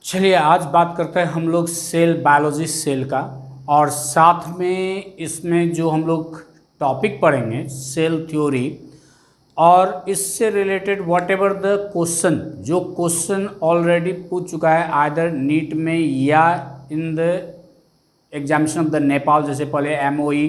चलिए आज बात करते हैं हम लोग सेल बायोलॉजी सेल का। और साथ में इसमें जो हम लोग टॉपिक पढ़ेंगे सेल थ्योरी, और इससे related what ever the question, जो क्वेश्चन ऑलरेडी पूछ चुका है आइदर नीट में या in the examination of the Nepal, जैसे पहले MOE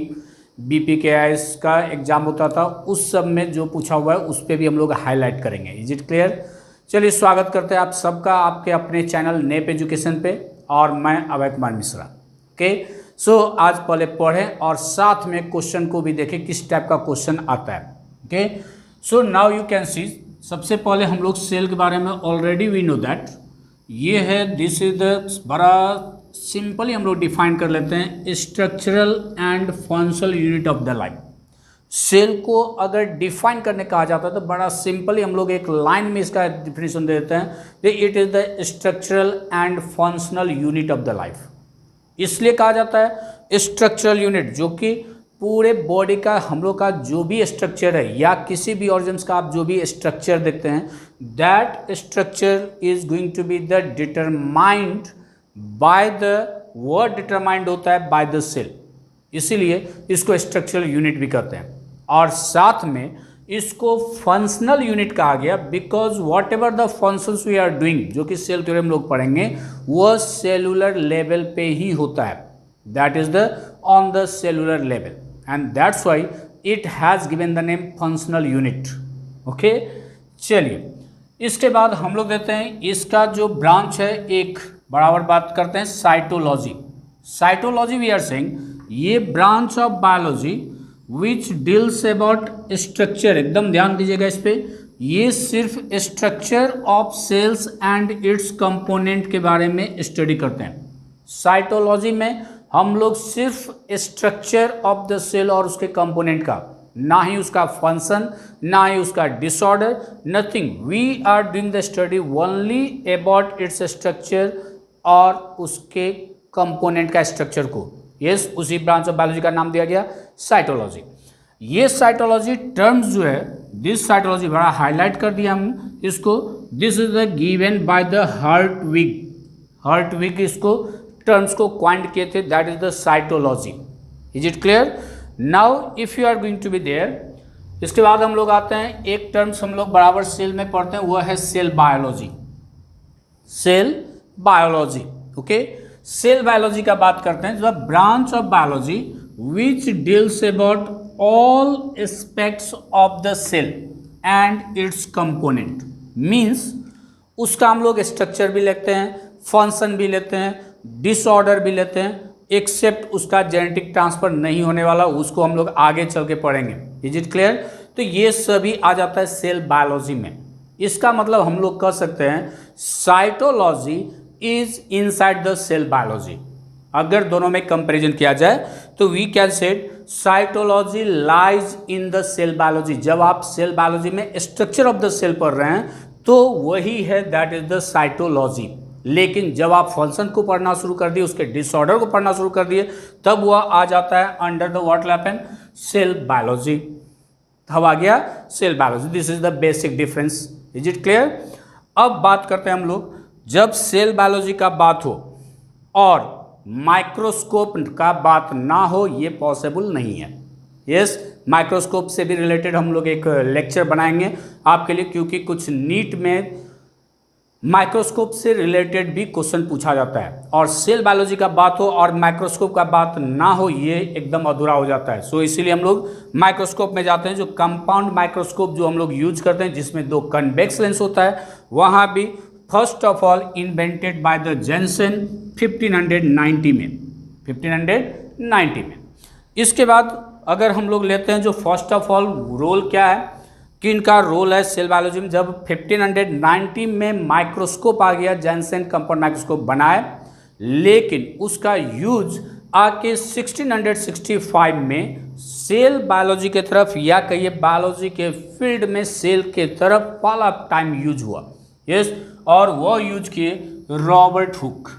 BPKIS का एग्ज़ाम होता था, उस सब में जो पूछा हुआ है उस पर भी हम लोग हाईलाइट करेंगे। Is it clear? चलिए स्वागत करते हैं आप सबका आपके अपने चैनल नेप एजुकेशन पे, और मैं अभय कुमार मिश्रा। ओके, सो आज पहले पढ़ें और साथ में क्वेश्चन को भी देखें किस टाइप का क्वेश्चन आता है। Okay, so now you can see, सबसे पहले हम लोग सेल के बारे में ऑलरेडी वी नो दैट ये है, दिस इज द, बड़ा सिंपली हम लोग डिफाइन कर लेते हैं, structural and functional unit of the life. Cell को अगर डिफाइन करने कहा जाता है तो बड़ा सिंपली हम लोग एक लाइन में इसका डिफिनेशन दे देते हैं, it is the structural and functional unit of the life. इसलिए कहा जाता है स्ट्रक्चरल यूनिट, जो कि पूरे बॉडी का हम लोग का जो भी स्ट्रक्चर है या किसी भी ऑर्गन्स का आप जो भी स्ट्रक्चर देखते हैं, that structure is going to be the determined by the, word determined होता है बाय द सेल, इसीलिए इसको स्ट्रक्चरल यूनिट भी कहते हैं। और साथ में इसको फंक्शनल यूनिट कहा गया because whatever the functions we are doing, जो कि सेल थ्योरी हम लोग पढ़ेंगे, वह सेलुलर लेवल पे ही होता है, that is the on the cellular level, and that's why it has given the name functional unit. Okay, चलिए इसके बाद हम लोग देते हैं इसका जो ब्रांच है, एक बराबर बात करते हैं cytology. Cytology we are saying ये branch of biology which deals about structure, एकदम ध्यान दीजिएगा इस पे, ये सिर्फ structure of cells and its component के बारे में स्टडी करते हैं। साइटोलॉजी में हम लोग सिर्फ स्ट्रक्चर ऑफ द सेल और उसके कंपोनेंट का, ना ही उसका फंक्शन, ना ही उसका disorder, nothing, we are doing the study only about its structure और उसके कंपोनेंट का स्ट्रक्चर को। यस, उसी ब्रांच ऑफ बायोलॉजी का नाम दिया गया साइटोलॉजी। ये साइटोलॉजी टर्म्स जो है, दिस साइटोलॉजी बड़ा हाईलाइट कर दिया हम इसको, this is the given by the Hertwig. Hertwig इसको टर्म्स को क्वाइंट किए थे, that is the cytology. Is it clear? Now if you are going to be there, इसके बाद हम लोग आते हैं, एक टर्म्स हम लोग बराबर सेल में पढ़ते हैं, वह है cell biology. Cell biology, okay, cell biology का बात करते हैं, जो branch of biology which deals about all aspects of the cell and its component. Means उसका हम लोग स्ट्रक्चर भी लेते हैं, फंक्शन भी लेते हैं, डिसऑर्डर भी लेते हैं, एक्सेप्ट उसका जेनेटिक ट्रांसफर नहीं होने वाला, उसको हम लोग आगे चल के पढ़ेंगे। Is it clear? तो ये सभी आ जाता है सेल बायोलॉजी में। इसका मतलब हम लोग कह सकते हैं cytology is inside the cell biology. अगर दोनों में कंपैरिजन किया जाए तो we can said cytology lies in the cell biology. जब आप सेल बायोलॉजी में स्ट्रक्चर ऑफ द सेल पढ़ रहे हैं तो वही है, दैट इज द साइटोलॉजी। लेकिन जब आप फंक्शन को पढ़ना शुरू कर दिए, उसके डिसऑर्डर को पढ़ना शुरू कर दिए, तब वह आ जाता है under the what happen, cell biology. तब आ गया cell biology. This is the basic difference. Is it clear? अब बात करते हैं हम लोग, जब सेल बायोलॉजी का बात हो और माइक्रोस्कोप का बात ना हो, ये पॉसिबल नहीं है। यस, माइक्रोस्कोप से भी रिलेटेड हम लोग एक लेक्चर बनाएंगे आपके लिए, क्योंकि कुछ नीट में माइक्रोस्कोप से रिलेटेड भी क्वेश्चन पूछा जाता है, और सेल बायोलॉजी का बात हो और माइक्रोस्कोप का बात ना हो, ये एकदम अधूरा हो जाता है। सो इसीलिए हम लोग माइक्रोस्कोप में जाते हैं, जो कंपाउंड माइक्रोस्कोप जो हम लोग यूज करते हैं, जिसमें 2 कन्वेक्स लेंस होता है, वहाँ भी first of all invented by the Janssen 1590 में, 1590 में। इसके बाद अगर हम लोग लेते हैं जो फर्स्ट ऑफ ऑल रोल क्या है, किनका रोल है सेल बायोलॉजी में, जब 1590 में माइक्रोस्कोप आ गया, जेनसेन कंपाउंड माइक्रोस्कोप बनाए, लेकिन उसका यूज आके 1665 में सेल बायोलॉजी के तरफ, या कहिए बायोलॉजी के फील्ड में सेल के तरफ पहला टाइम यूज हुआ। यस, और वो यूज किए Robert Hooke.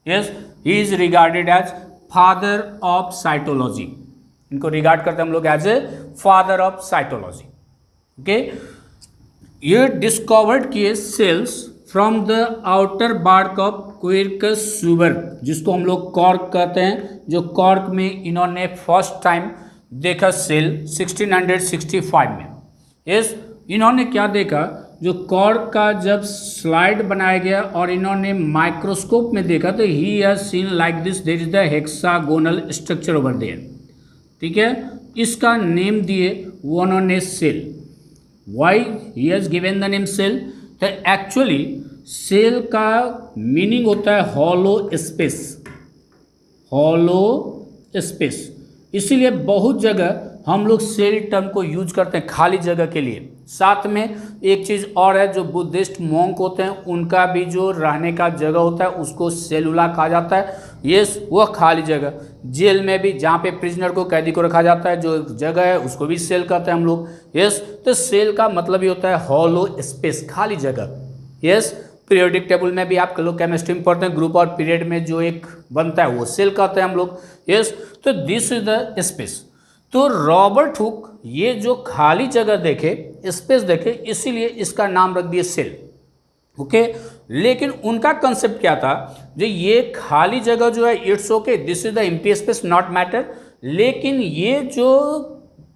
Yes, he is regarded as father of cytology. इनको रिगार्ड करते हैं हम लोग as a father of cytology. Okay, ये डिस्कवर्ड किए cells from the outer bark of quercus suber, जिसको हम लोग कॉर्क कहते हैं, जो कॉर्क में इन्होंने फर्स्ट टाइम देखा सेल 1665 में। यस, इन्होंने क्या देखा, जो कॉर्क का जब स्लाइड बनाया गया और इन्होंने माइक्रोस्कोप में देखा तो he has seen like this, there is the hexagonal structure over there. ठीक है, इसका नेम दिए वो उन्होंने cell. Why he has given the name cell? तो एक्चुअली सेल का मीनिंग होता है हॉलो स्पेस, हॉलो स्पेस। इसीलिए बहुत जगह हम लोग सेल टर्म को यूज करते हैं खाली जगह के लिए। साथ में एक चीज़ और है, जो बुद्धिस्ट मॉन्क होते हैं उनका भी जो रहने का जगह होता है उसको सेलुला कहा जाता है। यस, वह खाली जगह, जेल में भी जहाँ पे प्रिजनर को, कैदी को रखा जाता है, जो जगह है उसको भी सेल कहते हैं हम लोग। यस, तो सेल का मतलब ही होता है हॉलो स्पेस, खाली जगह। यस, पीरियोडिक टेबल में भी आप लोग केमिस्ट्री में पढ़ते हैं, ग्रुप और पीरियड में जो एक बनता है वो सेल कहते हैं हम लोग। यस, तो दिस इज द स्पेस। तो रॉबर्ट हुक ये जो खाली जगह देखे, स्पेस देखे, इसीलिए इसका नाम रख दिया सेल। ओके, लेकिन उनका कंसेप्ट क्या था, जो ये खाली जगह जो है it's okay, this is the empty space not matter, लेकिन ये जो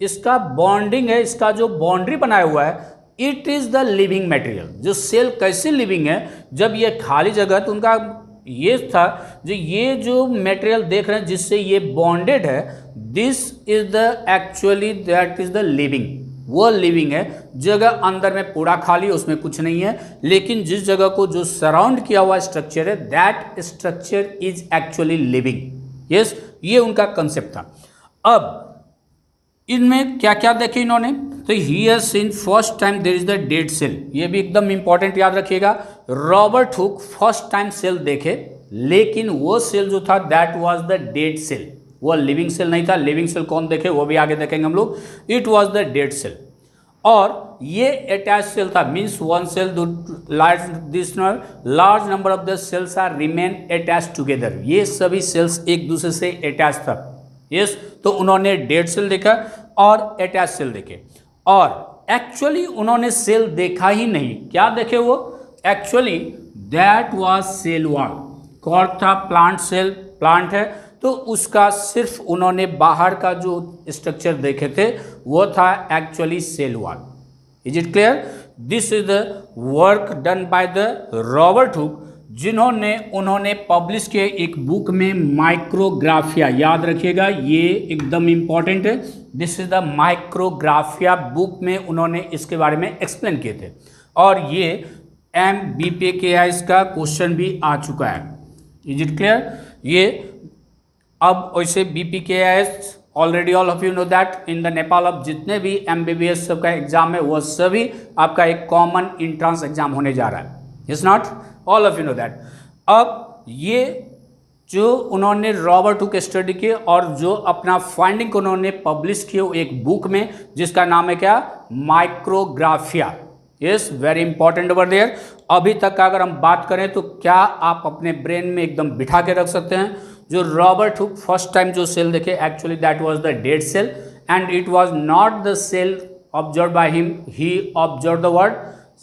इसका बॉन्डिंग है, इसका जो बाउंड्री बनाया हुआ है, it is the living material. जो सेल कैसे लिविंग है, जब ये खाली जगह, तो उनका ये था, जो ये जो मटेरियल देख रहे हैं जिससे ये बॉन्डेड है, this is the actually that is the living, वो लिविंग है। जगह अंदर में पूरा खाली, उसमें कुछ नहीं है, लेकिन जिस जगह को जो सराउंड किया हुआ स्ट्रक्चर है, that structure is actually living. Yes, ये उनका कंसेप्ट था। अब इनमें क्या क्या देखे इन्होंने, तो he has seen first time there is the dead cell. ये भी एकदम इंपॉर्टेंट याद रखिएगा। Robert Hooke first time cell देखे, लेकिन वो सेल जो था that was the dead cell, वो लिविंग सेल नहीं था। लिविंग सेल कौन देखे वो भी आगे देखेंगे हम लोग। It was the dead cell, और ये अटैच सेल था, means one cell large number of the cells are remain attach together. ये सभी सेल्स एक दूसरे से अटैच था। यस, तो उन्होंने डेड सेल देखा और अटैच सेल देखे, और एक्चुअली उन्होंने सेल देखा ही नहीं। क्या देखे वो? Actually that was cell wall. Cork था, प्लांट सेल, प्लांट है, तो उसका सिर्फ उन्होंने बाहर का जो स्ट्रक्चर देखे थे वो था actually cell wall. Is it clear? This is the work done by the Robert Hooke, जिन्होंने उन्होंने पब्लिश किए एक बुक में माइक्रोग्राफिया। याद रखिएगा, ये एकदम इंपॉर्टेंट है। This is the Micrographia book में उन्होंने इसके बारे में एक्सप्लेन किए थे, और ये MBPKIS का क्वेश्चन भी आ चुका है। Is it clear? ये अब वैसे BPKIS already all of you know that in the Nepal अब जितने भी MBBS सबका एग्जाम है वो सभी आपका एक कॉमन इंट्रांस एग्जाम होने जा रहा है। Is not? All of you know that. अब ये जो उन्होंने रॉबर्ट हुक स्टडी किए और जो अपना फाइंडिंग को उन्होंने पब्लिश किए एक बुक में, जिसका नाम है क्या? Micrographia. Yes, very important over there. अभी तक का अगर हम बात करें तो क्या आप अपने ब्रेन में एकदम बिठा के रख सकते हैं, जो रॉबर्ट हुक फर्स्ट टाइम जो सेल देखे, actually that was the dead cell, and it was not the cell observe by him, he observe the word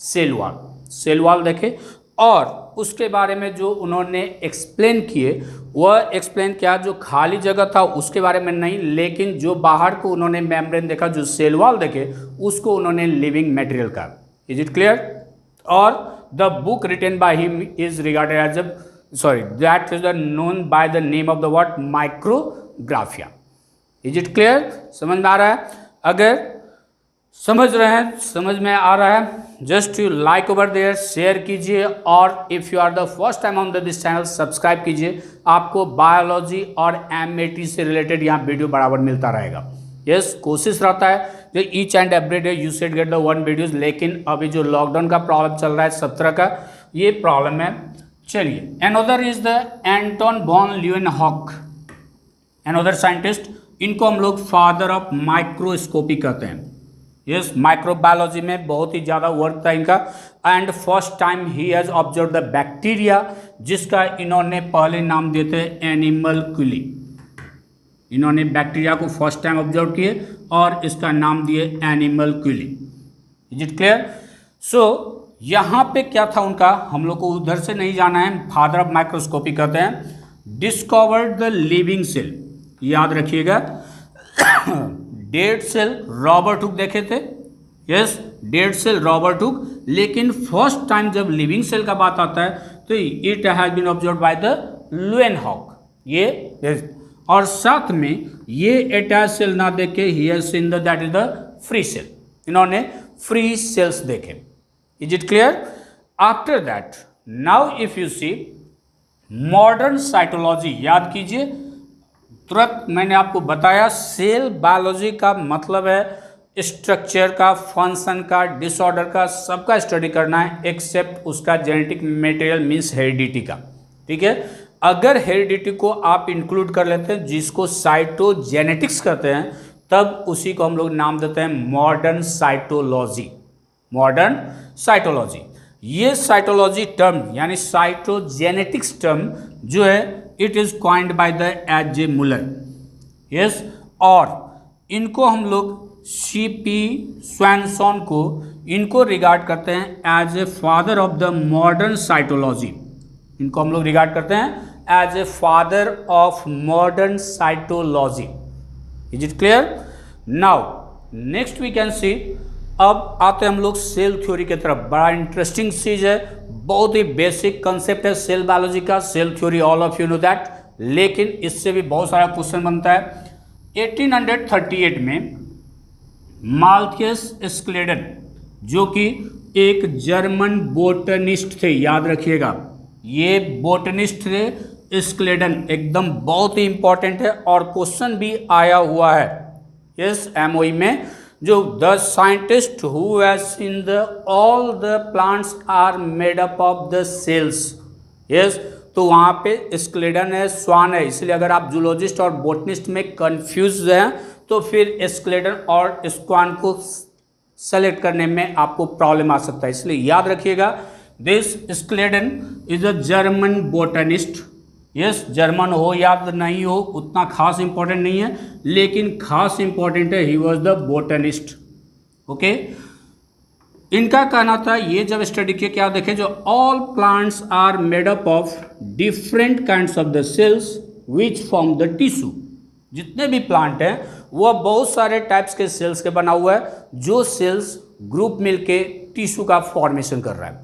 cell wall. Cell wall देखे, और उसके बारे में जो उन्होंने एक्सप्लेन किए, वह एक्सप्लेन किया जो खाली जगह था उसके बारे में नहीं, लेकिन जो बाहर को उन्होंने मेम्ब्रेन देखा, जो सेल वॉल देखे, उसको उन्होंने लिविंग मटेरियल कहा। Is it clear? और the book written by him is regarded as a that is the known by the name of the word micrographia. Is it clear? समझ में आ रहा है? अगर समझ रहे हैं, समझ में आ रहा है, just you like over there, share कीजिए, और if you are the first time on this channel subscribe कीजिए। आपको बायोलॉजी और MAT से रिलेटेड यहाँ वीडियो बराबर मिलता रहेगा। यस, कोशिश रहता है जो each and every day you should get the one videos, लेकिन अभी जो लॉकडाउन का प्रॉब्लम चल रहा है, 17 का ये प्रॉब्लम है। चलिए, another is the Anton von Leeuwenhoek, another scientist. इनको हम लोग फादर ऑफ माइक्रोस्कोपी कहते हैं। यस, माइक्रोबायोलॉजी में बहुत ही ज़्यादा वर्क था इनका, and first time he has observe the bacteria, जिसका इन्होंने पहले नाम दिए थे एनिमलक्यूली। इन्होंने बैक्टीरिया को फर्स्ट टाइम ऑब्जर्व किए और इसका नाम दिए animalcules. Is it clear? So यहाँ पे क्या था उनका, हम लोग को उधर से नहीं जाना है, फादर ऑफ माइक्रोस्कोपी कहते हैं, डिस्कवर्ड द लिविंग सेल, याद रखिएगा। डेड सेल रॉबर्ट हुक देखे थे, yes, dead cell Robert Hooke, लेकिन फर्स्ट टाइम जब लिविंग सेल का बात आता है तो it has been observe by the Leeuwenhoek, ये yes. और साथ में ये अटैच सेल ना देखे, he has seen the that is the free cell, इन्होंने फ्री सेल्स देखे। Is it clear? After that now if you see modern cytology, याद कीजिए, तुरंत मैंने आपको बताया सेल बायोलॉजी का मतलब है स्ट्रक्चर का, फंक्शन का, डिसऑर्डर का, सबका स्टडी करना है एक्सेप्ट उसका जेनेटिक मटेरियल मीन्स हेरिडिटी का, ठीक है। अगर हेरिडिटी को आप इंक्लूड कर लेते हैं जिसको साइटोजेनेटिक्स कहते हैं, तब उसी को हम लोग नाम देते हैं मॉडर्न साइटोलॉजी, मॉडर्न साइटोलॉजी। ये साइटोलॉजी टर्म यानी साइटोजेनेटिक्स टर्म जो है it is coined by the H J. Muller, yes, और इनको हम लोग C.P. स्वैनसन को इनको रिगार्ड करते हैं as a father of the modern cytology, इनको हम लोग रिगार्ड करते हैं as a father of modern cytology. Is it clear? Now next we can see, अब आते हम लोग सेल थ्योरी की तरफ। बड़ा इंटरेस्टिंग चीज है, बहुत ही बेसिक कंसेप्ट है सेल बायोलॉजी का, cell theory all of you know that, लेकिन इससे भी बहुत सारा क्वेश्चन बनता है। 1838 में माल्थियस स्क्लेडन जो कि एक जर्मन बोटनिस्ट थे, याद रखिएगा, ये बोटनिस्ट थे स्क्लेडन, एकदम बहुत ही इंपॉर्टेंट है और क्वेश्चन भी आया हुआ है यस MOE में, जो the scientist who has seen the all the plants are made up of the cells, yes, तो वहाँ पे स्क्लेडन है, स्वान है, इसलिए अगर आप जूलॉजिस्ट और बोटनिस्ट में कंफ्यूज हैं तो फिर स्क्लेडन और स्वान को सेलेक्ट करने में आपको प्रॉब्लम आ सकता है, इसलिए याद रखिएगा this Schleiden is a German botanist, yes, German हो याद नहीं हो उतना खास इंपॉर्टेंट नहीं है, लेकिन खास इंपॉर्टेंट है ही वॉज द बोटनिस्ट, ओके। इनका कहना था, ये जब स्टडी किया क्या देखे, जो all plants are made up of different kinds of the cells which form the tissue, जितने भी प्लांट हैं वो बहुत सारे टाइप्स के सेल्स के बना हुआ है, जो सेल्स ग्रुप मिलके टिश्यू का फॉर्मेशन कर रहा है।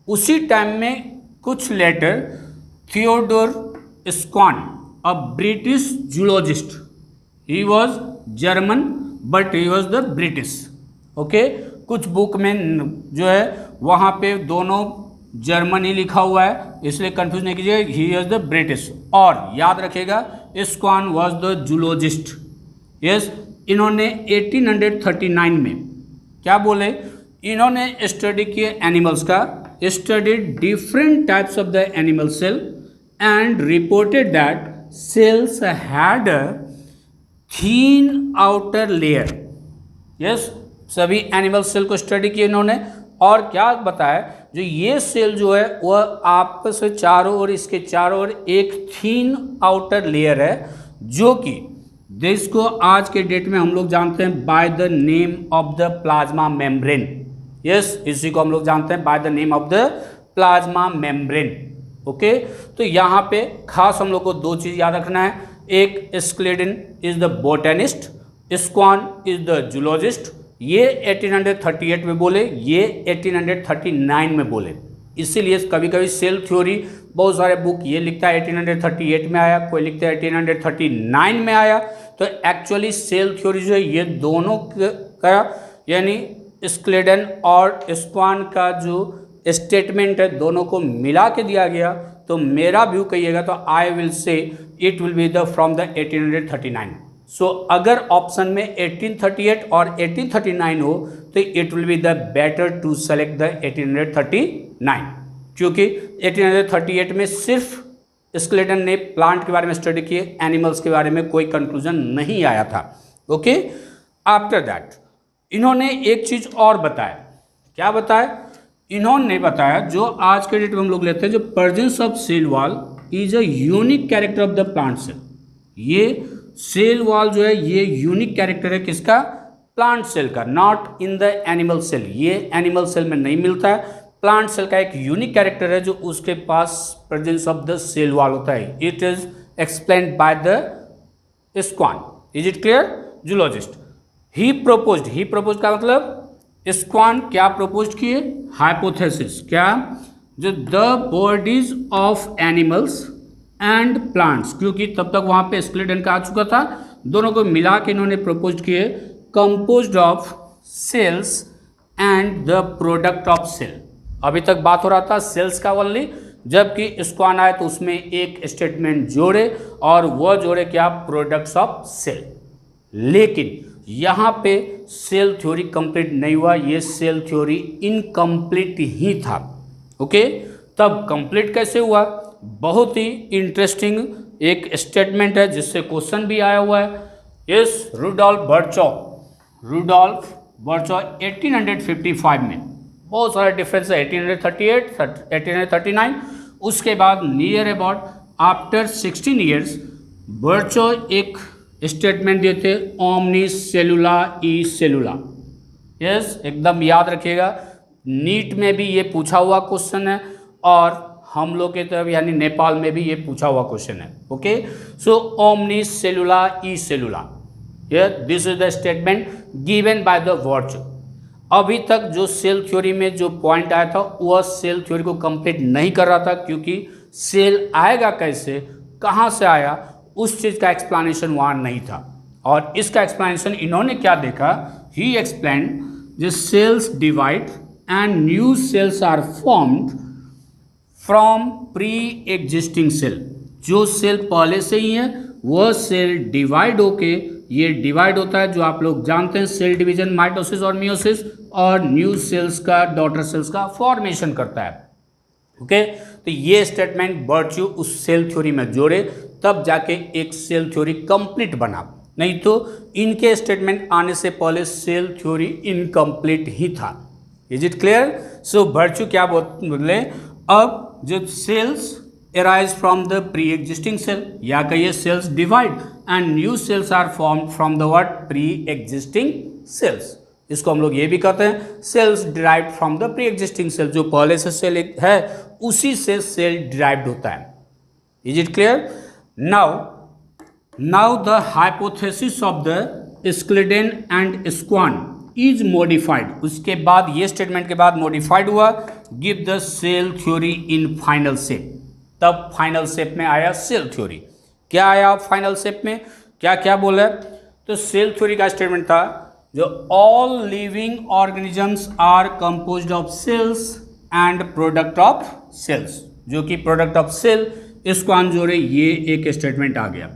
उसी टाइम में कुछ later Theodor Schwann, a British zoologist, he was German but he was the British, okay, कुछ बुक में जो है वहाँ पे दोनों जर्मन ही लिखा हुआ है, इसलिए कंफ्यूज नहीं कीजिएगा, ही इज द ब्रिटिश। और याद रखिएगा स्वान वॉज द जूलॉजिस्ट, यस। इन्होंने 1839 में क्या बोले, इन्होंने स्टडी किए एनिमल्स का, studied different types of the animal cell and reported that cells had a thin outer layer, yes, सभी एनिमल सेल को स्टडी किए इन्होंने, और क्या बताया, जो ये सेल जो है वह आपस में चारों ओर, इसके चारों ओर एक थीन आउटर लेयर है, जो कि जिसको आज के डेट में हम लोग जानते हैं bye the name of the plasma membrane, yes, इसी को हम लोग जानते हैं bye the name of the plasma membrane, okay. तो यहाँ पे खास हम लोग को दो चीज़ याद रखना है, एक Schleiden is the botanist, Schwann is the zoologist, ये 1838 में बोले, ये 1839 में बोले, इसीलिए कभी कभी सेल थ्योरी बहुत सारे बुक ये लिखता है 1838 में आया, कोई लिखता है 1839 में आया, तो एक्चुअली सेल थ्योरी जो है ये दोनों का यानी स्क्लेडन और स्वान का जो स्टेटमेंट है दोनों को मिला के दिया गया। तो मेरा व्यू कहिएगा तो I will say it will be the from the 1839। So अगर ऑप्शन में 1838 और 1839 हो तो it will be the better to select the 1839, क्योंकि 1838 में सिर्फ स्क्लेटन ने प्लांट के बारे में स्टडी किए, एनिमल्स के बारे में कोई कंक्लूजन नहीं आया था। ओके, आफ्टर दैट इन्होंने एक चीज़ और बताया। क्या बताया? इन्होंने बताया जो आज के डेट में हम लोग लेते हैं, जो presence of cell wall is a unique character of the plant cell. ये सेल वॉल जो है ये यूनिक कैरेक्टर है किसका? प्लांट सेल का, not in the animal cell. ये एनिमल सेल में नहीं मिलता है, प्लांट सेल का एक यूनिक कैरेक्टर है जो उसके पास presence of the cell wall होता है. It is explained by the Schwann. Is it clear? Zoologist. He proposed का मतलब स्क्वान क्या प्रपोज किए? हाइपोथेसिस. क्या? जो the bodies of animals and plants, क्योंकि तब तक वहाँ पे स्केलेटन का आ चुका था, दोनों को मिला के इन्होंने प्रपोज किए composed of cells and the product of cell. अभी तक बात हो रहा था सेल्स का ओनली, जबकि स्क्वान आए तो उसमें एक स्टेटमेंट जोड़े और वह जोड़े क्या? Products of cell. लेकिन यहाँ पे सेल थ्योरी कंप्लीट नहीं हुआ, ये सेल थ्योरी इनकम्प्लीट ही था. ओके, तब कंप्लीट कैसे हुआ? बहुत ही इंटरेस्टिंग एक स्टेटमेंट है जिससे क्वेश्चन भी आया हुआ है. इस रुडोल्फ बर्चॉ 1855 में, बहुत सारे डिफरेंस है, 1838, 1839. उसके बाद नियर अबाउट आफ्टर 16 ईयर्स बर्चॉ एक स्टेटमेंट दिए थे, ओमनी सेलुला ई सेलुला. यस, एकदम याद रखिएगा, नीट में भी ये पूछा हुआ क्वेश्चन है और हम लोग के तरफ यानी नेपाल में भी ये पूछा हुआ क्वेश्चन है. Okay, so omnis cellula E cellula, this is the statement given by the Virchow. अभी तक जो सेल थ्योरी में जो पॉइंट आया था वह सेल थ्योरी को कंप्लीट नहीं कर रहा था, क्योंकि सेल आएगा कैसे, कहाँ से आया, उस चीज़ का एक्सप्लेनेशन वहाँ नहीं था. और इसका एक्सप्लेनेशन इन्होंने क्या देखा? He explain the cells divide and new cells are formed from pre existing cell. जो सेल पहले से ही है वह सेल डिवाइड होके, ये डिवाइड होता है जो आप लोग जानते हैं, सेल डिवीजन, माइटोसिस और मियोसिस, और न्यू सेल्स का, डॉटर सेल्स का फॉर्मेशन करता है. ओके, तो ये स्टेटमेंट बर्चॉ उस सेल थ्योरी में जोड़े, तब जाके एक सेल थ्योरी कंप्लीट बना. नहीं तो इनके स्टेटमेंट आने से पहले सेल थ्योरी इनकम्प्लीट ही था. Is it clear? So Virchow क्या बोले? अब जो cells arise from the pre-existing cell, या कहिए cells divide and new cells are formed from the what? Preexisting cells. इसको हम लोग ये भी कहते हैं cells derived from the preexisting cell. जो पहले से सेल है उसी से सेल डिराइव्ड होता है. Is it clear? Now the hypothesis of the Schleiden and Schwann is modified. उसके बाद ये स्टेटमेंट के बाद मॉडिफाइड हुआ, give the cell theory in final shape. तब फाइनल शेप में आया सेल थ्योरी. क्या आया फाइनल शेप में? क्या क्या बोला? तो सेल थ्योरी का स्टेटमेंट था जो all living organisms are composed of cells and product of cells. जो कि प्रोडक्ट ऑफ सेल, इसको जोड़े, ये एक स्टेटमेंट आ गया.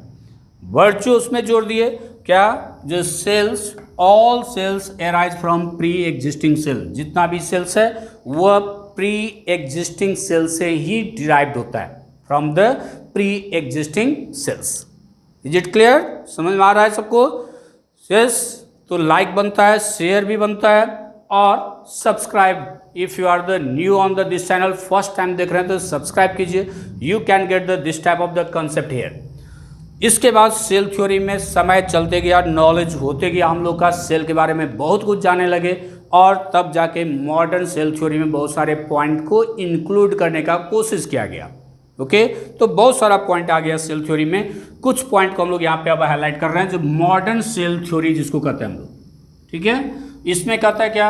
बर्चॉ उसमें जोड़ दिए क्या? जो cells, all cells arise from pre existing cell. जितना भी सेल्स है वह प्री एग्जिस्टिंग सेल से ही डिराइव्ड होता है, from the pre existing cells. Is it clear? समझ में आ रहा है सबको? यस. तो लाइक बनता है, शेयर भी बनता है और subscribe. If you are the new on the this channel, first time देख रहे हैं तो सब्सक्राइब कीजिए. You can get the this type of the concept here. इसके बाद सेल थ्योरी में समय चलते गया, नॉलेज होते गया, हम लोग का सेल के बारे में बहुत कुछ जानने लगे, और तब जाके मॉडर्न सेल थ्योरी में बहुत सारे पॉइंट को इंक्लूड करने का कोशिश किया गया. ओके, तो बहुत सारा पॉइंट आ गया सेल थ्योरी में. कुछ पॉइंट को हम लोग यहाँ पे अब हाईलाइट कर रहे हैं, जो मॉडर्न सेल थ्योरी जिसको कहते हैं हम लोग. ठीक है, इसमें कहता है क्या?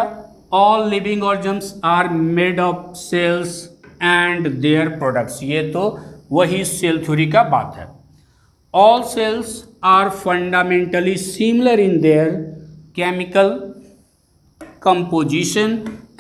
All living organisms are made of cells and their products. ये तो वही सेल थ्योरी का बात है. All cells are fundamentally similar in their chemical composition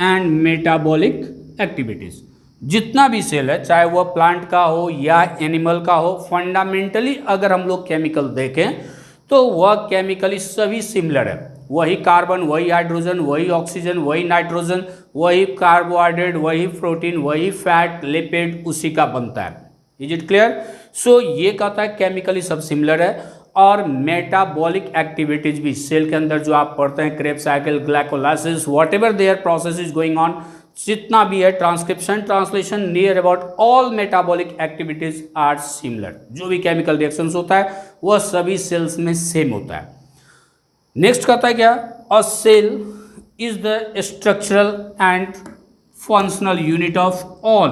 and metabolic activities. जितना भी सेल है, चाहे वह प्लांट का हो या एनिमल का हो, फंडामेंटली अगर हम लोग केमिकल देखें तो वह केमिकली सभी सिमिलर है. वही कार्बन, वही हाइड्रोजन, वही ऑक्सीजन, वही नाइट्रोजन, वही कार्बोहाइड्रेट, वही प्रोटीन, वही फैट, लिपिड, उसी का बनता है. Is it clear? सो ये कहता है केमिकली सब सिमिलर है. और मेटाबॉलिक एक्टिविटीज भी सेल के अंदर जो आप पढ़ते हैं, Krebs cycle, glycolysis, whatever there process is going on, जितना भी है, transcription, translation, near about all metabolic activities are similar. जो भी केमिकल रिएक्शंस होता है वह सभी सेल्स में सेम होता है. नेक्स्ट कहता है क्या? A cell is the structural and functional unit of all,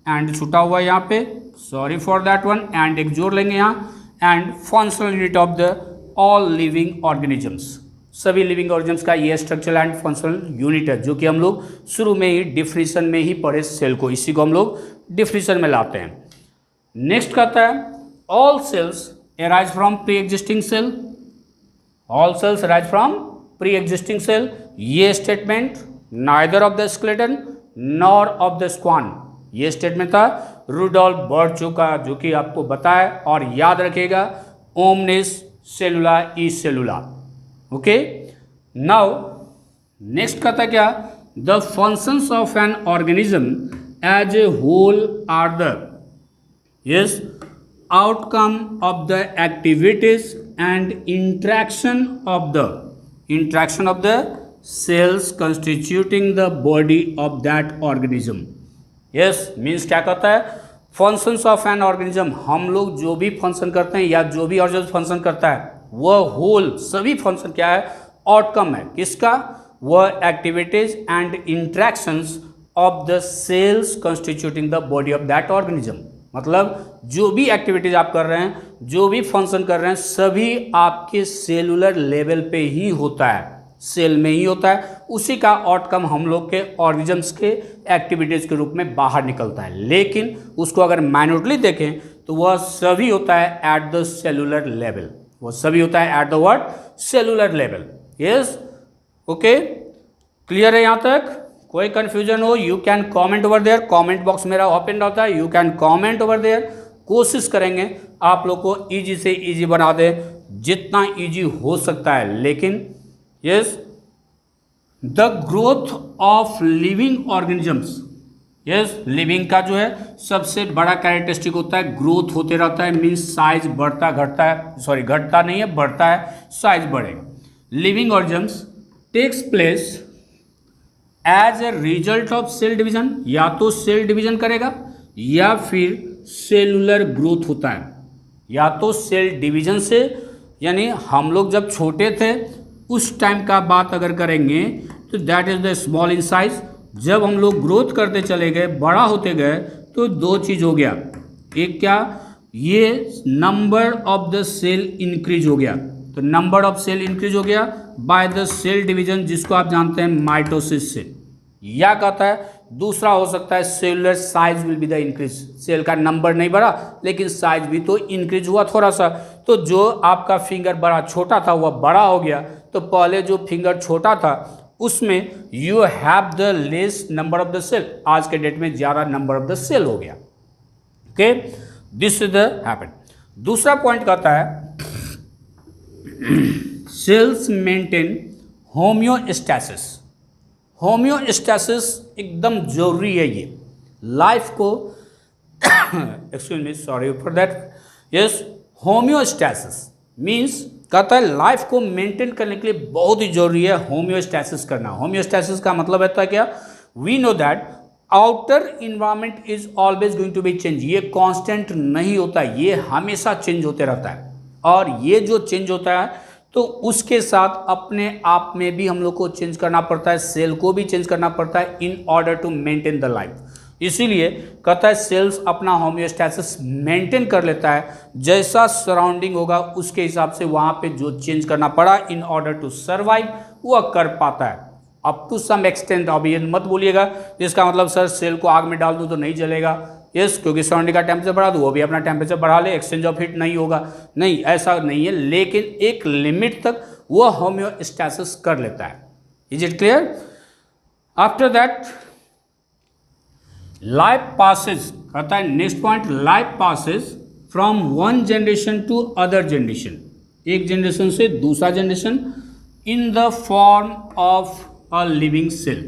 and छुटा हुआ यहाँ पे, sorry for that one, and एक जोड़ लेंगे यहाँ, and functional unit of the all living organisms. सभी लिविंग ऑर्गेनिजम्स का ये स्ट्रक्चरल एंड फंक्शनल यूनिट है, जो कि हम लोग शुरू में ही डिफिनीशन में ही पढ़े सेल को, इसी को हम लोग डिफिनीशन में लाते हैं। नेक्स्ट कहता है all cells arise from pre-existing cell, all cells arise from pre-existing cell। ये statement neither of the skeleton nor of the swan, ये स्टेटमेंट था रुडोल्फ बर्चो का, जो कि आपको बताया, और याद रखिएगा ओमनिस सेलुला ई सेलुला। ओके, नाउ नेक्स्ट कहता है क्या, the functions of an organism as a whole are the yes outcome of the activities and interaction of the cells constituting the body of that organism। yes means क्या कहता है, functions of an organism, हम लोग जो भी function करते हैं या जो भी ऑर्गेनिज्म फंक्शन करता है वह होल सभी फंक्शन क्या है, आउटकम है किसका, वह activities and interactions of the cells constituting the body of that organism. मतलब जो भी एक्टिविटीज आप कर रहे हैं, जो भी फंक्शन कर रहे हैं, सभी आपके सेलुलर लेवल पे ही होता है, सेल में ही होता है, उसी का आउटकम हम लोग के ऑर्गेनिजम्स के एक्टिविटीज के रूप में बाहर निकलता है। लेकिन उसको अगर माइन्यूटली देखें तो वह सभी होता है एट द सेलुलर लेवल, वह सभी होता है at the what, cellular level. Yes, okay, clear है यहाँ तक? कोई कंफ्यूजन हो you can comment over there, comment box मेरा ओपन रहता है, you can comment over there. कोशिश करेंगे आप लोग को इजी से इजी बना दे, जितना इजी हो सकता है। लेकिन yes, the growth of living organisms, yes living का जो है सबसे बड़ा कैरेक्टरिस्टिक होता है ग्रोथ होते रहता है, मीन्स साइज बढ़ता घटता है, सॉरी घटता नहीं है बढ़ता है, साइज बढ़ेगा। Living organisms takes place as a result of cell division, या तो सेल डिवीजन करेगा या फिर सेलुलर ग्रोथ होता है, या तो सेल डिवीजन से, यानी हम लोग जब छोटे थे उस टाइम का बात अगर करेंगे तो that is the small in size. जब हम लोग ग्रोथ करते चले गए, बड़ा होते गए, तो दो चीज हो गया, एक क्या, ये number of the cell increase हो गया, तो नंबर ऑफ सेल इंक्रीज हो गया बाय द सेल डिवीजन, जिसको आप जानते हैं माइटोसिस से। या कहता है दूसरा हो सकता है cellular size will be the increase, cell का नंबर नहीं बढ़ा लेकिन साइज भी तो इंक्रीज हुआ थोड़ा सा, तो जो आपका फिंगर बड़ा छोटा था वह बड़ा हो गया, तो पहले जो फिंगर छोटा था उसमें you have the less number of the cell, आज के डेट में ज़्यादा नंबर ऑफ द सेल हो गया। Okay, this is the happen. दूसरा पॉइंट कहता है सेल्स मेंटेन होम्योस्टैसिस। होम्योस्टैसिस एकदम जरूरी है ये लाइफ को excuse me, sorry for that. Yes, homeostasis means कहता है लाइफ को मेंटेन करने के लिए बहुत ही जरूरी है होम्योस्टैसिस करना। होम्योस्टैसिस का मतलब रहता है क्या, we know that outer environment is always going to be change, ये कांस्टेंट नहीं होता, ये हमेशा चेंज होते रहता है, और ये जो चेंज होता है तो उसके साथ अपने आप में भी हम लोग को चेंज करना पड़ता है, सेल को भी चेंज करना पड़ता है in order to maintain the life. इसीलिए कहता है सेल्स अपना होम्योस्टैसिस मेंटेन कर लेता है, जैसा सराउंडिंग होगा उसके हिसाब से वहाँ पे जो चेंज करना पड़ा इन ऑर्डर टू सर्वाइव वह कर पाता है अप टू सम एक्सटेंट। अब ये मत बोलिएगा इसका मतलब सर सेल को आग में डाल दूँ तो नहीं जलेगा, यस क्योंकि सराउंडिंग का टेम्परेचर बढ़ा दो वो भी अपना टेम्परेचर बढ़ा ले, एक्सचेंज ऑफ हीट नहीं होगा, नहीं ऐसा नहीं है, लेकिन एक लिमिट तक वो होम्योस्टैसिस कर लेता है। Is it clear? After that life passes, कहता है next point, life passes from one generation to other generation, एक जनरेशन से दूसरा generation, in the form of a living cell.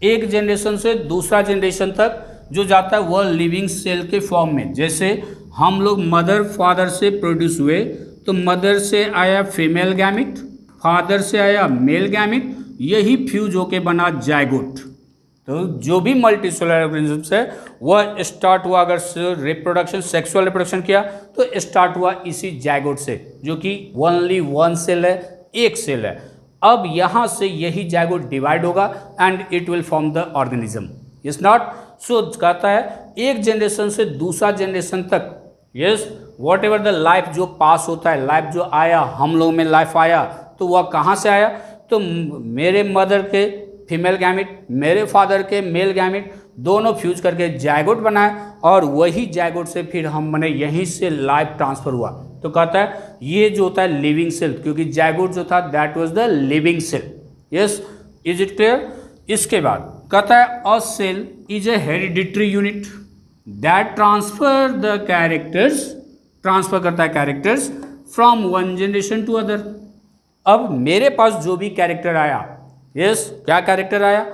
एक जनरेशन से दूसरा जनरेशन तक जो जाता है वह लिविंग सेल के फॉर्म में। जैसे हम लोग मदर फादर से प्रोड्यूस हुए, तो मदर से आया फीमेल गैमिट, फादर से आया मेल गैमिट, यही फ्यूज होके बना जायगोट। तो जो भी मल्टी सेलुलर ऑर्गेनिजम्स है वह स्टार्ट हुआ, अगर रिप्रोडक्शन सेक्सुअल रिप्रोडक्शन किया तो स्टार्ट हुआ इसी जायगोट से, जो कि ओनली वन सेल है, एक सेल है। अब यहाँ से यही जाइगोट डिवाइड होगा and it will form the organism, is not. So कहता है एक जनरेशन से दूसरा जनरेशन तक, yes, whatever the life जो पास होता है, लाइफ जो आया, हम लोग में लाइफ आया, तो वह कहाँ से आया? तो मेरे मदर के फीमेल गैमिट, मेरे फादर के मेल गैमिट, दोनों फ्यूज करके जाइगोट बनाए और वही जाइगोट से फिर हम बने, यहीं से लाइफ ट्रांसफर हुआ। तो कहता है ये जो होता है लिविंग सेल, क्योंकि जाइगोट जो था that was the living cell. Yes, is it clear? इसके बाद कहता है a cell is a hereditary unit that transfer the characters, transfer करता है characters from one generation to other. अब मेरे पास जो भी कैरेक्टर आया, यस, क्या कैरेक्टर आया,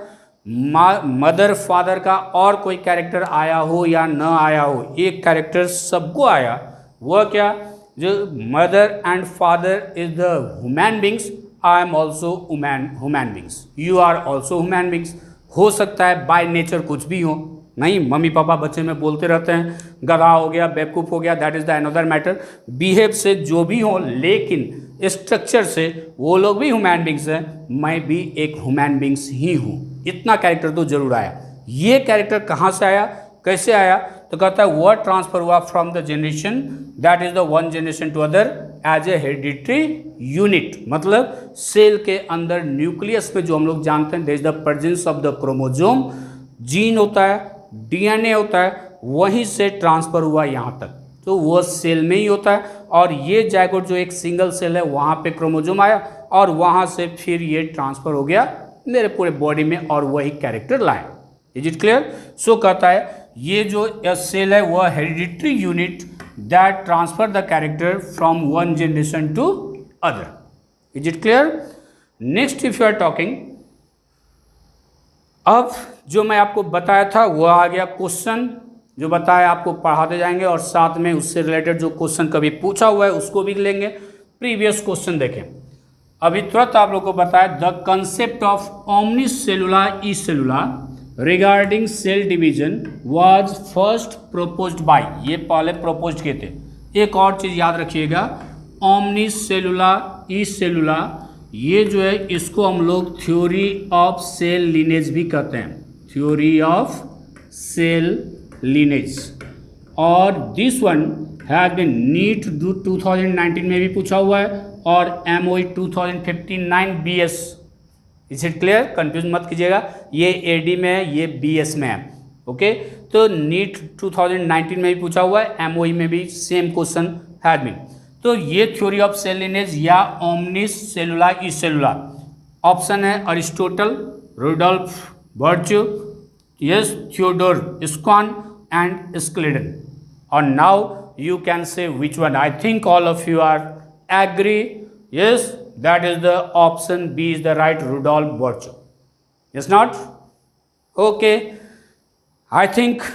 मदर फादर का और कोई कैरेक्टर आया हो या न आया हो, एक कैरेक्टर सबको आया, वह क्या, जो mother and father is the human beings, I am also human beings, you are also human beings. हो सकता है बाय नेचर कुछ भी हो, नहीं, मम्मी पापा बच्चे में बोलते रहते हैं गधा हो गया, बेवकूफ़ हो गया, that is the another matter. Behave से जो भी हो, लेकिन स्ट्रक्चर से वो लोग भी ह्यूमन बींग्स हैं, मैं भी एक ह्यूमन बींग्स ही हूँ। इतना कैरेक्टर तो जरूर आया। ये कैरेक्टर कहाँ से आया, कैसे आया? तो कहता है वह ट्रांसफर हुआ from the generation that is the one generation to other as a hereditary unit. मतलब सेल के अंदर न्यूक्लियस में जो हम लोग जानते हैं there is the presence of the chromosome, gene होता है, डीएनए होता है, वहीं से ट्रांसफर हुआ यहाँ तक, तो वह सेल में ही होता है। और ये जाइगोट जो एक सिंगल सेल है वहाँ पे क्रोमोजोम आया और वहाँ से फिर ये ट्रांसफर हो गया मेरे पूरे बॉडी में और वही कैरेक्टर लाए। Is it clear? सो कहता है ये जो सेल है वह hereditary unit that transfer the character from one generation to other. Is it clear? Next if you are talking, अब जो मैं आपको बताया था वह आ गया क्वेश्चन, जो बताया आपको पढ़ाते जाएंगे और साथ में उससे रिलेटेड जो क्वेश्चन कभी पूछा हुआ है उसको भी लेंगे। प्रीवियस क्वेश्चन देखें, अभी तुरंत आप लोग को बताया the concept of omnicellular e cellular regarding cell division was first proposed by, ये पहले प्रोपोज किए थे। एक और चीज़ याद रखिएगा, ओमनीसेलुलर ई सेलुलर, ये जो है इसको हम लोग थ्योरी ऑफ सेल लीनेज भी कहते हैं, थ्योरी ऑफ सेल लीनेज। और this one has been NEET 2019 में भी पूछा हुआ है और MOE 2059 BS। Is it clear? Confuse मत कीजिएगा, ये AD में है, ये BS में है। ओके, तो नीट 2019 में भी पूछा हुआ है, MOE में भी सेम क्वेश्चन हैज बीन। तो ये थ्योरी ऑफ सेल लीनेज या ओमनिस सेलुलर ई सेलुलर, ऑप्शन है Aristotle, Rudolf Virchow, yes, Theodor Schwann and Schleiden. और now you can say which one. I think all of you are agree, yes, that is the option B is the right, Rudolf Virchow. Yes, not? Okay, I think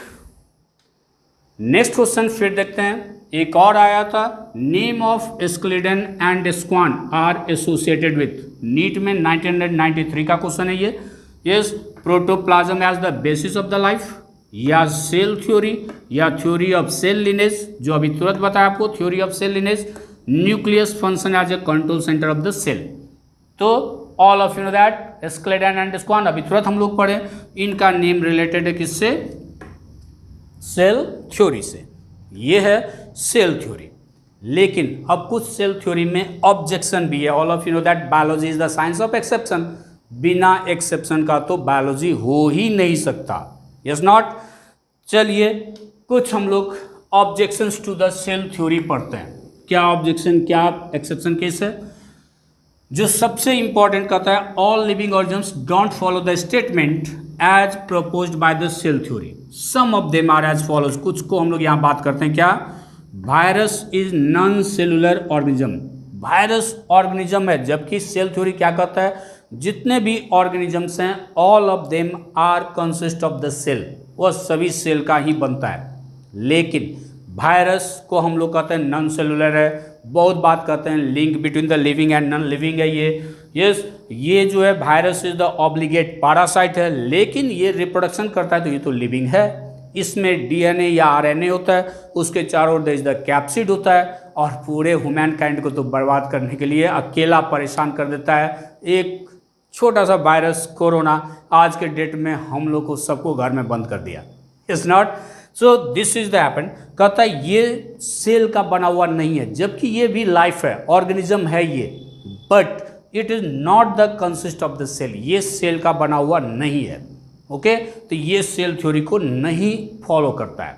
next question फिर देखते हैं। एक और आया था, name of Schleiden and Schwann are associated with, NEET में 1993 का question है ये। Yes, protoplasm as the basis of the life, या सेल थ्योरी, या थ्योरी ऑफ सेल लिनेज, जो अभी तुरंत बताया आपको, theory of cell lineage, nucleus function as a control centre of the cell. तो all of you know that Schleiden and Schwann अभी तुरंत हम लोग पढ़े, इनका नेम रिलेटेड है किससे? सेल थ्योरी से। ये है सेल थ्योरी। लेकिन अब कुछ सेल थ्योरी में ऑब्जेक्शन भी है। All of you know that biology is the science of exception, बिना एक्सेप्शन का तो बायोलॉजी हो ही नहीं सकता। Yes not? चलिए कुछ हम लोग objections to the cell theory पढ़ते हैं। क्या ऑब्जेक्शन, क्या एक्सेप्शन केस है? जो सबसे इंपॉर्टेंट कहता है all living organisms don't follow the statement as proposed by the cell theory, some of them are as follows. कुछ को हम लोग यहाँ बात करते हैं, क्या? Virus is non cellular organism, virus organism है, जबकि सेल थ्योरी क्या कहता है? जितने भी ऑर्गेनिजम्स हैं all of them are consist of the cell, वह सभी सेल का ही बनता है। लेकिन वायरस को हम लोग कहते हैं नॉन सेलुलर है, बहुत बात करते हैं link between the living and non living है ये। यस, ये जो है virus is the obligate parasite है, लेकिन ये रिप्रोडक्शन करता है तो ये तो लिविंग है। इसमें DNA या RNA होता है, उसके चारों ओर देयर इज द कैप्सिड होता है और पूरे ह्यूमन काइंड को तो बर्बाद करने के लिए अकेला परेशान कर देता है एक छोटा सा वायरस कोरोना। आज के डेट में हम लोग को सबको घर में बंद कर दिया। It's not so this is the happen. कहता है ये सेल का बना हुआ नहीं है, जबकि ये भी लाइफ है, ऑर्गेनिज्म है ये, but it is not the consist of the cell. ये सेल का बना हुआ नहीं है। ओके तो ये सेल थ्योरी को नहीं फॉलो करता है।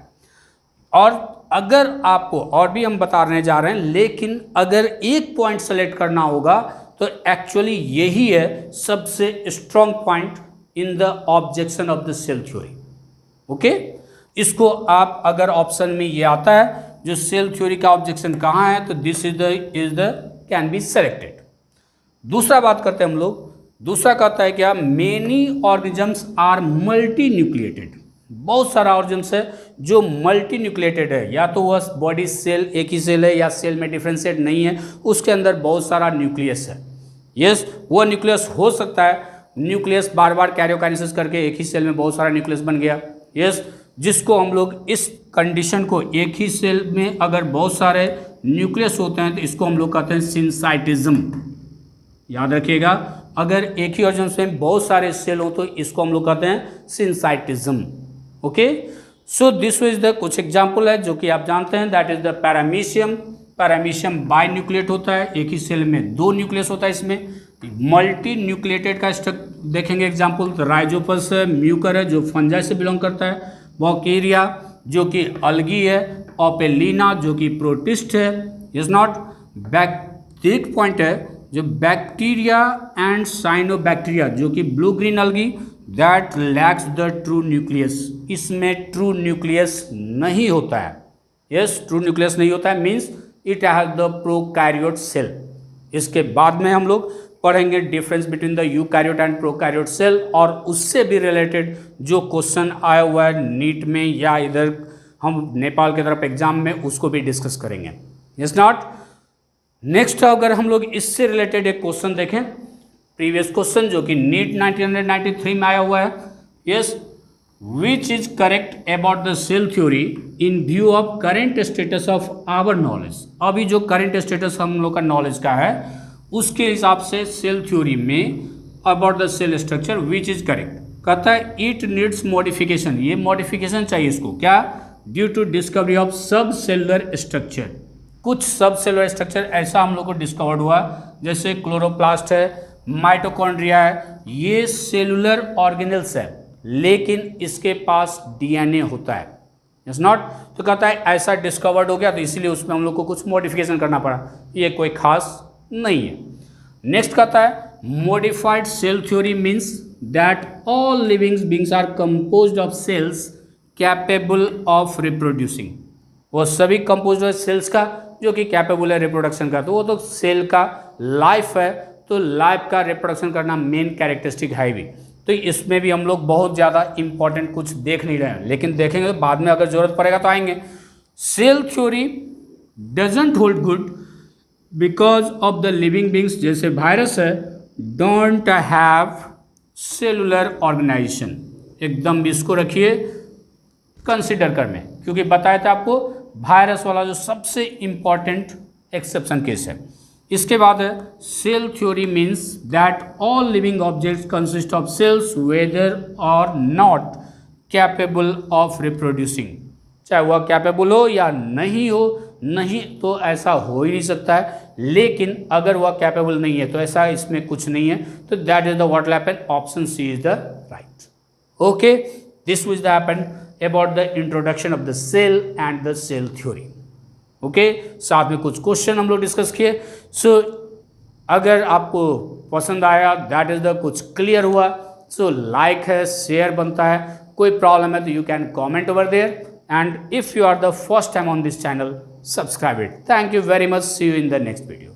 और अगर आपको और भी हम बताने जा रहे हैं, लेकिन अगर एक पॉइंट सेलेक्ट करना होगा तो एक्चुअली यही है सबसे strong point in the objection of the cell theory. Okay इसको आप अगर ऑप्शन में ये आता है जो सेल थ्योरी का ऑब्जेक्शन कहाँ है, तो this is the can be selected. दूसरा बात करते हैं हम लोग। दूसरा कहता है क्या, many organisms are multinucleated. बहुत सारा ऑर्गेनिजम्स है जो मल्टी न्यूक्लिएटेड है, या तो वह बॉडी सेल एक ही सेल है या सेल में डिफ्रेंशिएट नहीं है, उसके अंदर बहुत सारा न्यूक्लियस है। यस वो न्यूक्लियस हो सकता है, न्यूक्लियस बार बार कैरियोकाइनेसिस करके एक ही सेल में बहुत सारा न्यूक्लियस बन गया। यस जिसको हम लोग इस कंडीशन को, एक ही सेल में अगर बहुत सारे न्यूक्लियस होते हैं तो इसको हम लोग कहते हैं सिंसाइटिज्म। याद रखिएगा, अगर एक ही ऑर्गेनिज्म में बहुत सारे सेल हो तो इसको हम लोग कहते हैं syncytism. Okay so this is the कुछ एग्जाम्पल है जो कि आप जानते हैं, that is the paramecium. Paramecium binucleate होता है, एक ही सेल में 2 न्यूक्लियस होता है। इसमें मल्टी न्यूक्लिएटेड का देखेंगे एग्जाम्पल, तो राइजोपस है, म्यूकर है जो फंजाई से बिलोंग करता है, बॉकेरिया जो कि अलगी है, ओपेलिना जो कि प्रोटिस्ट है। इज नॉट बैक्टीरिक पॉइंट है जो बैक्टीरिया एंड साइनोबैक्टीरिया जो कि blue green algae, that lacks the true nucleus. इसमें ट्रू न्यूक्लियस नहीं होता है। यस ट्रू न्यूक्लियस नहीं होता है means it has the prokaryote cell. इसके बाद में हम लोग पढ़ेंगे difference between the eukaryote and prokaryote cell, और उससे भी रिलेटेड जो क्वेश्चन आया हुआ है नीट में या इधर हम नेपाल की तरफ एग्जाम में, उसको भी डिस्कस करेंगे। यस नॉट नेक्स्ट अगर हम लोग इससे रिलेटेड एक क्वेश्चन देखें, प्रीवियस क्वेश्चन जो कि नीट 1993 में आया हुआ है। Yes which is correct about the cell theory in view of current status of our knowledge. अभी जो करेंट स्टेटस हम लोग का नॉलेज का है उसके हिसाब से सेल थ्योरी में about the cell structure which is correct. कहता है इट नीड्स मॉडिफिकेशन। ये मॉडिफिकेशन चाहिए इसको, क्या, due to discovery of sub cellular structure. कुछ सब सेलुलर स्ट्रक्चर ऐसा हम लोग को डिस्कवर्ड हुआ जैसे क्लोरोप्लास्ट है, माइटोकॉन्ड्रिया है, ये सेलुलर ऑर्गेनेल्स है लेकिन इसके पास डीएनए होता है। इट्स नॉट तो कहता है ऐसा डिस्कवर्ड हो गया तो इसीलिए उसमें हम लोग को कुछ मॉडिफिकेशन करना पड़ा, ये कोई खास नहीं है। नेक्स्ट कहता है modified cell theory means that all living beings are composed of cells capable of reproducing. वो सभी कंपोज्ड है सेल्स का जो कि कैपेबल है रिप्रोडक्शन का, तो वो तो सेल का लाइफ है, तो लाइफ का रिप्रोडक्शन करना मेन कैरेक्टरिस्टिक है भी। तो इसमें भी हम लोग बहुत ज़्यादा इंपॉर्टेंट कुछ देख नहीं रहे हैं, लेकिन देखेंगे बाद में अगर जरूरत पड़ेगा तो आएंगे। Cell theory doesn't hold good because of the living beings, जैसे वायरस है, डोंट हैव सेलुलर ऑर्गेनाइजेशन। एकदम इसको रखिए कंसिडर करने, क्योंकि बताया था आपको वायरस वाला जो सबसे इंपॉर्टेंट एक्सेप्शन केस है। इसके बाद है cell theory means that all living objects consist of cells whether or not capable of reproducing. चाहे वह कैपेबल हो या नहीं हो, नहीं तो ऐसा हो ही नहीं सकता है, लेकिन अगर वह कैपेबल नहीं है तो ऐसा इसमें कुछ नहीं है, तो that is the what will happen, option C is the right. Okay this will happen about the introduction of the cell and the cell theory. Okay साथ में कुछ क्वेश्चन हम लोग डिस्कस किए। सो अगर आपको पसंद आया, दैट इज द कुछ क्लियर हुआ, सो लाइक है, शेयर बनता है, कोई प्रॉब्लम है तो you can comment over there, and if you are the first time on this channel, subscribe it. Thank you very much. See you in the next video.